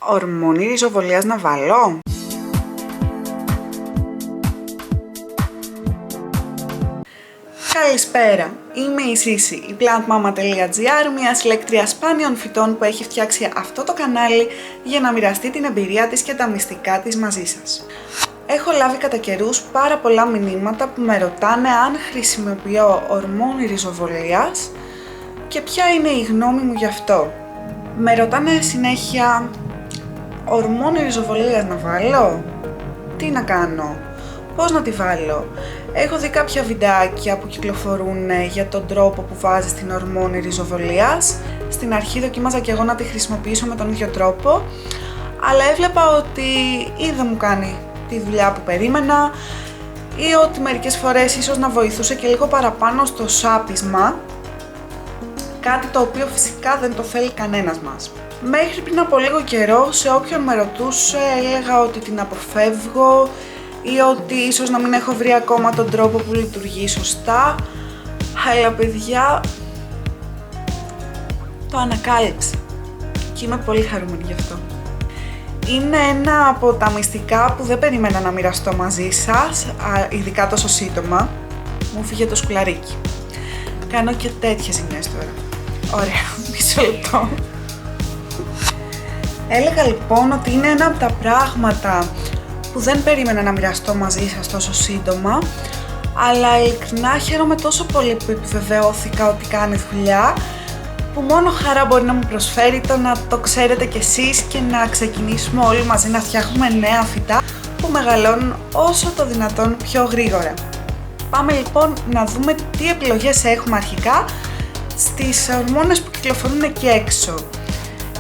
Ορμόνη ριζοβολίας να βάλω? Καλησπέρα, είμαι η Σύση, η plantmama.gr, μια συλλέκτρια σπάνιων φυτών που έχει φτιάξει αυτό το κανάλι για να μοιραστεί την εμπειρία της και τα μυστικά της μαζί σας. Έχω λάβει κατά καιρούς πάρα πολλά μηνύματα που με ρωτάνε αν χρησιμοποιώ ορμόνη ριζοβολίας και ποια είναι η γνώμη μου γι' αυτό. Με ρωτάνε συνέχεια, ορμόνη ριζοβολίας να βάλω? Τι να κάνω? Πώς να τη βάλω? Έχω δει κάποια βιντεάκια που κυκλοφορούν για τον τρόπο που βάζεις την ορμόνη ριζοβολίας. Στην αρχή δοκίμαζα και εγώ να τη χρησιμοποιήσω με τον ίδιο τρόπο, αλλά έβλεπα ότι ή δεν μου κάνει τη δουλειά που περίμενα ή ότι μερικές φορές ίσως να βοηθούσε και λίγο παραπάνω στο σάπισμα, κάτι το οποίο φυσικά δεν το θέλει κανένας μας. Μέχρι πριν από λίγο καιρό, σε όποιον με ρωτούσε, έλεγα ότι την αποφεύγω ή ότι ίσως να μην έχω βρει ακόμα τον τρόπο που λειτουργεί σωστά, αλλά παιδιά, το ανακάλυψα και είμαι πολύ χαρούμενη γι' αυτό. Είναι ένα από τα μυστικά που δεν περίμενα να μοιραστώ μαζί σας, ειδικά τόσο σύντομα. Μου φύγε το σκουλαρίκι. Κάνω και τέτοιες ζημιές τώρα. Ωραία, μισό λεπτό. Έλεγα λοιπόν ότι είναι ένα από τα πράγματα που δεν περίμενα να μοιραστώ μαζί σας τόσο σύντομα, αλλά ειλικρινά χαίρομαι τόσο πολύ που επιβεβαιώθηκα ότι κάνει δουλειά, που μόνο χαρά μπορεί να μου προσφέρει το να το ξέρετε κι εσείς και να ξεκινήσουμε όλοι μαζί να φτιάχνουμε νέα φυτά που μεγαλώνουν όσο το δυνατόν πιο γρήγορα. Πάμε λοιπόν να δούμε τι επιλογές έχουμε αρχικά στις ορμόνες που κυκλοφορούν εκεί έξω.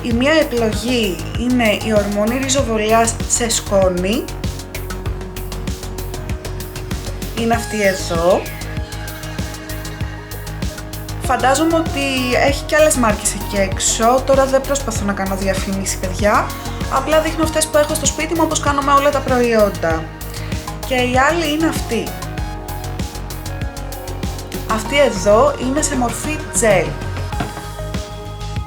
Η μία επιλογή είναι η ορμόνη ριζοβολίας σε σκόνη. Είναι αυτή εδώ. Φαντάζομαι ότι έχει και άλλες μάρκες εκεί έξω. Τώρα δεν προσπαθώ να κάνω διαφήμιση, παιδιά. Απλά δείχνω αυτές που έχω στο σπίτι μου, όπως κάνω με όλα τα προϊόντα. Και η άλλη είναι αυτή. Αυτή εδώ είναι σε μορφή gel.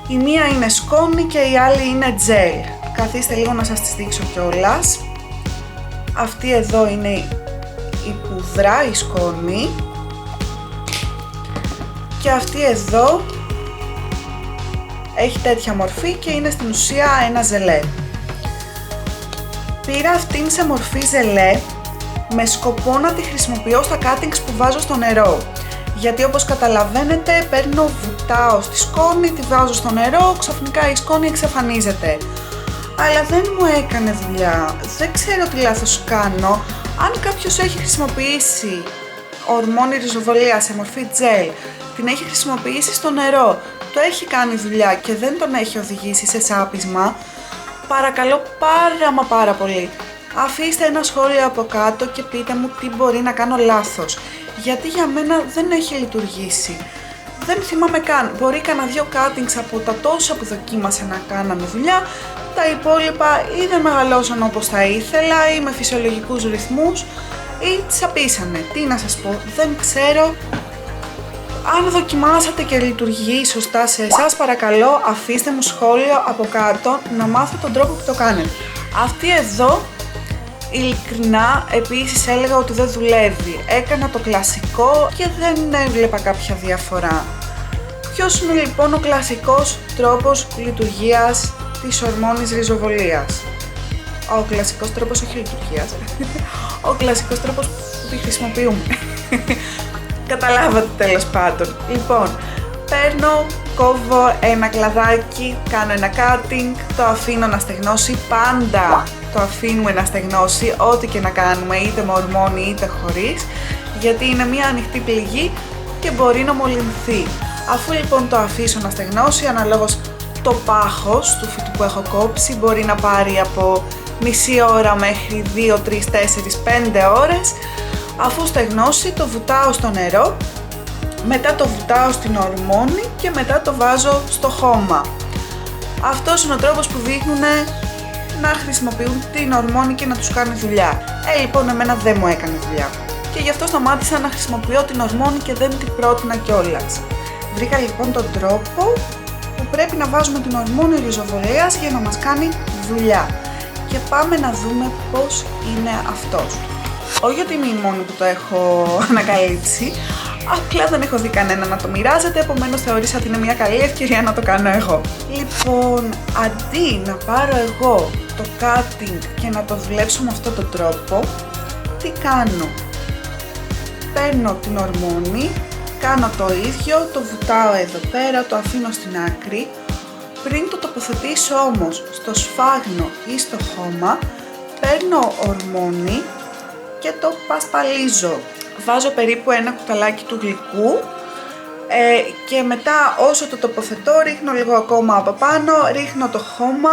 Η μία είναι σκόνη και η άλλη είναι gel. Καθίστε λίγο να σας τις δείξω κιόλας. Αυτή εδώ είναι η πουδρά, η σκόνη. Και αυτή εδώ έχει τέτοια μορφή και είναι στην ουσία ένα ζελέ. Πήρα αυτήν σε μορφή ζελέ με σκοπό να τη χρησιμοποιώ στα cuttings που βάζω στο νερό. Γιατί όπως καταλαβαίνετε βουτάω στη σκόνη, τη βάζω στο νερό, ξαφνικά η σκόνη εξαφανίζεται. Αλλά δεν μου έκανε δουλειά, δεν ξέρω τι λάθος κάνω. Αν κάποιος έχει χρησιμοποιήσει ορμόνη ριζοβολία σε μορφή gel, την έχει χρησιμοποιήσει στο νερό, το έχει κάνει δουλειά και δεν τον έχει οδηγήσει σε σάπισμα, παρακαλώ πάρα πολύ, αφήστε ένα σχόλιο από κάτω και πείτε μου τι μπορεί να κάνω λάθος, γιατί για μένα δεν έχει λειτουργήσει. Δεν θυμάμαι καν, μπορεί κάνα 2 cuttings από τα τόσα που δοκίμασα να κάνανε δουλειά, τα υπόλοιπα ή δεν μεγαλώσαν όπως θα ήθελα ή με φυσιολογικούς ρυθμούς ή τσαπίσανε. Τι να σας πω, δεν ξέρω. Αν δοκιμάσατε και λειτουργεί σωστά σε εσάς, παρακαλώ αφήστε μου σχόλιο από κάτω να μάθω τον τρόπο που το κάνετε. Αυτή εδώ, ειλικρινά, επίσης έλεγα ότι δεν δουλεύει. Έκανα το κλασικό και δεν έβλεπα κάποια διαφορά. Ποιος είναι λοιπόν ο κλασικός τρόπος λειτουργίας της ορμόνης ριζοβολίας? Ο κλασικός τρόπος, όχι λειτουργίας, ο κλασικός τρόπος που τη χρησιμοποιούμε. Καταλάβατε τέλος πάντων. Λοιπόν, παίρνω, κόβω ένα κλαδάκι, κάνω ένα cutting, το αφήνω να στεγνώσει, πάντα το αφήνουμε να στεγνώσει, ό,τι και να κάνουμε, είτε με ορμόνη είτε χωρίς, γιατί είναι μια ανοιχτή πληγή και μπορεί να μολυνθεί. Αφού λοιπόν το αφήσω να στεγνώσει, αναλόγως το πάχος του φυτού που έχω κόψει, μπορεί να πάρει από μισή ώρα μέχρι 2, 3, 4, 5 ώρες. Αφού στεγνώσει το βουτάω στο νερό, μετά το βουτάω στην ορμόνη και μετά το βάζω στο χώμα. Αυτός είναι ο τρόπος που δείχνουν να χρησιμοποιούν την ορμόνη και να τους κάνει δουλειά. Λοιπόν, εμένα δεν μου έκανε δουλειά και γι' αυτό σταμάτησα να χρησιμοποιώ την ορμόνη και δεν την πρότεινα κιόλας. Βρήκα λοιπόν τον τρόπο που πρέπει να βάζουμε την ορμόνη ριζοβολίας για να μας κάνει δουλειά. Και πάμε να δούμε πώς είναι αυτός. Όχι ότι είμαι η μόνη που το έχω ανακαλύψει, απλά δεν έχω δει κανένα να το μοιράζεται, επομένως θεώρησα ότι είναι μια καλή ευκαιρία να το κάνω εγώ. Λοιπόν, αντί να πάρω εγώ το cutting και να το δουλέψω με αυτόν τον τρόπο, τι κάνω? Παίρνω την ορμόνη, κάνω το ίδιο, το βουτάω εδώ πέρα, το αφήνω στην άκρη. Πριν το τοποθετήσω όμως στο σφάγνο ή στο χώμα, παίρνω ορμόνη και το πασπαλίζω. Βάζω περίπου ένα κουταλάκι του γλυκού και μετά όσο το τοποθετώ ρίχνω λίγο ακόμα από πάνω, ρίχνω το χώμα,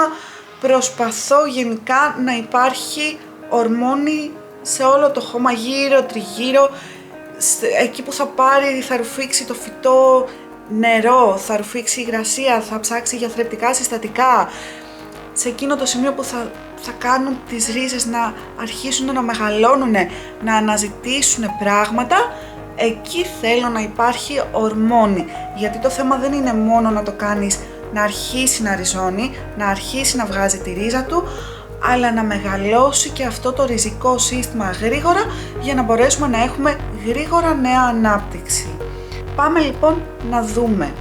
προσπαθώ γενικά να υπάρχει ορμόνη σε όλο το χώμα, γύρω, τριγύρω, εκεί που θα πάρει, θα ρουφήξει το φυτό νερό, θα ρουφήξει υγρασία, θα ψάξει για θρεπτικά συστατικά, σε εκείνο το σημείο που θα κάνουν τις ρίζες να αρχίσουν να μεγαλώνουν, να αναζητήσουν πράγματα, εκεί θέλω να υπάρχει ορμόνη. Γιατί το θέμα δεν είναι μόνο να το κάνεις να αρχίσει να ριζώνει, να αρχίσει να βγάζει τη ρίζα του, αλλά να μεγαλώσει και αυτό το ριζικό σύστημα γρήγορα για να μπορέσουμε να έχουμε γρήγορα νέα ανάπτυξη. Πάμε λοιπόν να δούμε.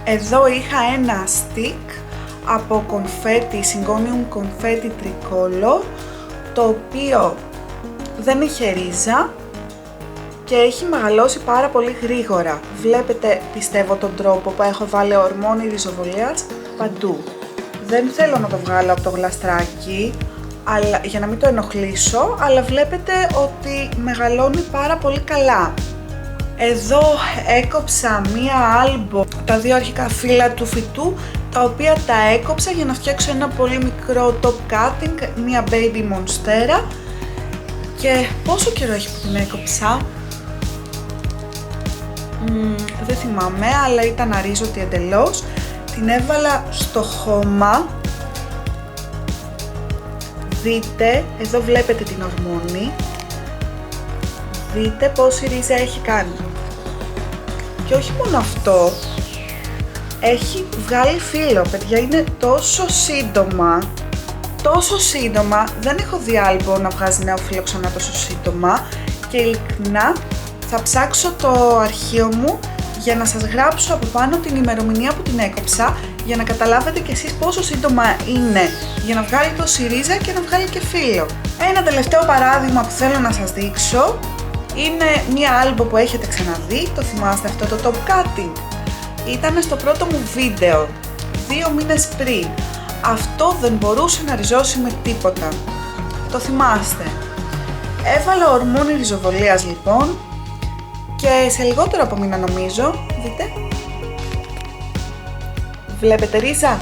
Εδώ είχα ένα stick από κονφέτι, Syngonium Confetti Tricolor, το οποίο δεν είχε ρίζα και έχει μεγαλώσει πάρα πολύ γρήγορα. Βλέπετε, πιστεύω, τον τρόπο που έχω βάλει ορμόνη ριζοβολίας παντού. Δεν θέλω να το βγάλω από το γλαστράκι αλλά, για να μην το ενοχλήσω, αλλά βλέπετε ότι μεγαλώνει πάρα πολύ καλά. Εδώ έκοψα μία άλμπο, τα δύο αρχικά φύλλα του φυτού, τα οποία τα έκοψα για να φτιάξω ένα πολύ μικρό top cutting, μία baby monstera. Και πόσο καιρό έχει που την έκοψα? Δεν θυμάμαι, αλλά ήταν αρίζωτη εντελώς. Την έβαλα στο χώμα. Δείτε, εδώ βλέπετε την ορμόνη. Δείτε πόση ρίζα έχει κάνει. Και όχι μόνο αυτό, έχει βγάλει φύλλο, παιδιά, είναι τόσο σύντομα, δεν έχω δει άλμπο να βγάζει νέο φύλλο ξανά τόσο σύντομα και ειλικρινά θα ψάξω το αρχείο μου για να σας γράψω από πάνω την ημερομηνία που την έκοψα για να καταλάβετε κι εσείς πόσο σύντομα είναι για να βγάλει τόση ρίζα και να βγάλει και φύλλο. Ένα τελευταίο παράδειγμα που θέλω να σας δείξω είναι μία άλμπο που έχετε ξαναδεί, το θυμάστε αυτό το top cutting? Ήταν στο πρώτο μου βίντεο, 2 μήνες πριν. Αυτό δεν μπορούσε να ριζώσει με τίποτα. Το θυμάστε. Έβαλα ορμόνη ριζοβολίας λοιπόν και σε λιγότερο από μήνα νομίζω, δείτε. Βλέπετε ρίζα?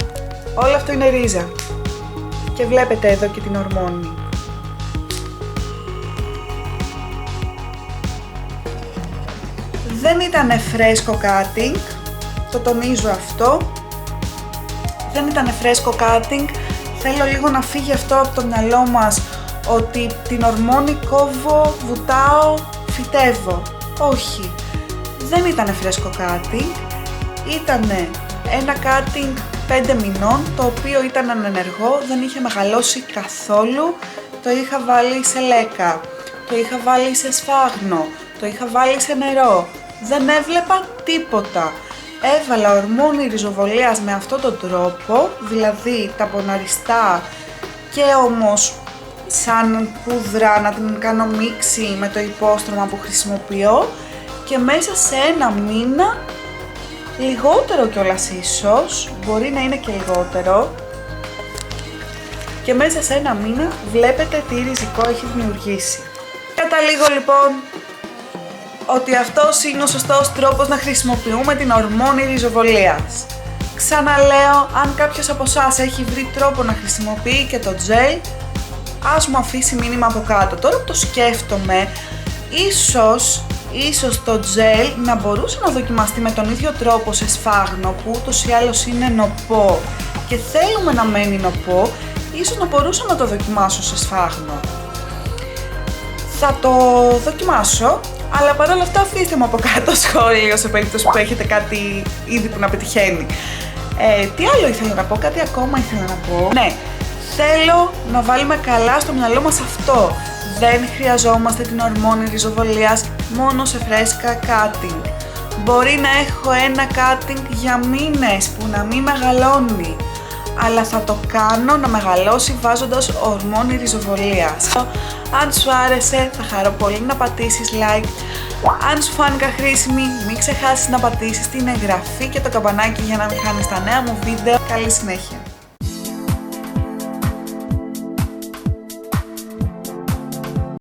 Όλο αυτό είναι ρίζα. Και βλέπετε εδώ και την ορμόνη. Δεν ήταν φρέσκο cutting, το τονίζω αυτό. Δεν ήταν φρέσκο cutting, θέλω λίγο να φύγει αυτό από το μυαλό μας ότι την ορμόνη κόβω, βουτάω, φυτεύω. Όχι, δεν ήταν φρέσκο cutting, ήταν ένα cutting 5 μηνών, το οποίο ήταν ανενεργό, δεν είχε μεγαλώσει καθόλου, το είχα βάλει σε λέκα, το είχα βάλει σε σφάγνο, το είχα βάλει σε νερό, δεν έβλεπα τίποτα. Έβαλα ορμόνη ριζοβολίας με αυτόν τον τρόπο, δηλαδή τα ποναριστά και όμως σαν πούδρα να την κάνω μίξη με το υπόστρωμα που χρησιμοποιώ και μέσα σε 1 μήνα, λιγότερο κιόλας ίσως, μπορεί να είναι και λιγότερο, και μέσα σε 1 μήνα βλέπετε τι ριζικό έχει δημιουργήσει. Καταλήγω λοιπόν ότι αυτός είναι ο σωστός τρόπος να χρησιμοποιούμε την ορμόνη ριζοβολίας. Ξαναλέω, αν κάποιος από εσάς έχει βρει τρόπο να χρησιμοποιεί και το gel, ας μου αφήσει μήνυμα από κάτω. Τώρα που το σκέφτομαι, ίσως το gel να μπορούσε να δοκιμαστεί με τον ίδιο τρόπο σε σφάγνο, που ούτως ή άλλως είναι νοπό και θέλουμε να μένει νοπό, ίσως να μπορούσα να το δοκιμάσω σε σφάγνο. Θα το δοκιμάσω, αλλά παρόλα αυτά αφήστε μου από κάτω σχόλιο σε περίπτωση που έχετε κάτι ήδη που να πετυχαίνει. Τι άλλο ήθελα να πω, κάτι ακόμα ήθελα να πω. Ναι, θέλω να βάλουμε καλά στο μυαλό μας αυτό. Δεν χρειαζόμαστε την ορμόνη ριζοβολίας μόνο σε φρέσκα cutting. Μπορεί να έχω ένα cutting για μήνες που να μην μεγαλώνει, αλλά θα το κάνω να μεγαλώσει βάζοντας ορμόνη ριζοβολίας. Αν σου άρεσε θα χαρώ πολύ να πατήσεις like. Αν σου φάνηκα χρήσιμη μην ξεχάσεις να πατήσεις την εγγραφή και το καμπανάκι για να μην χάνεις τα νέα μου βίντεο. Καλή συνέχεια!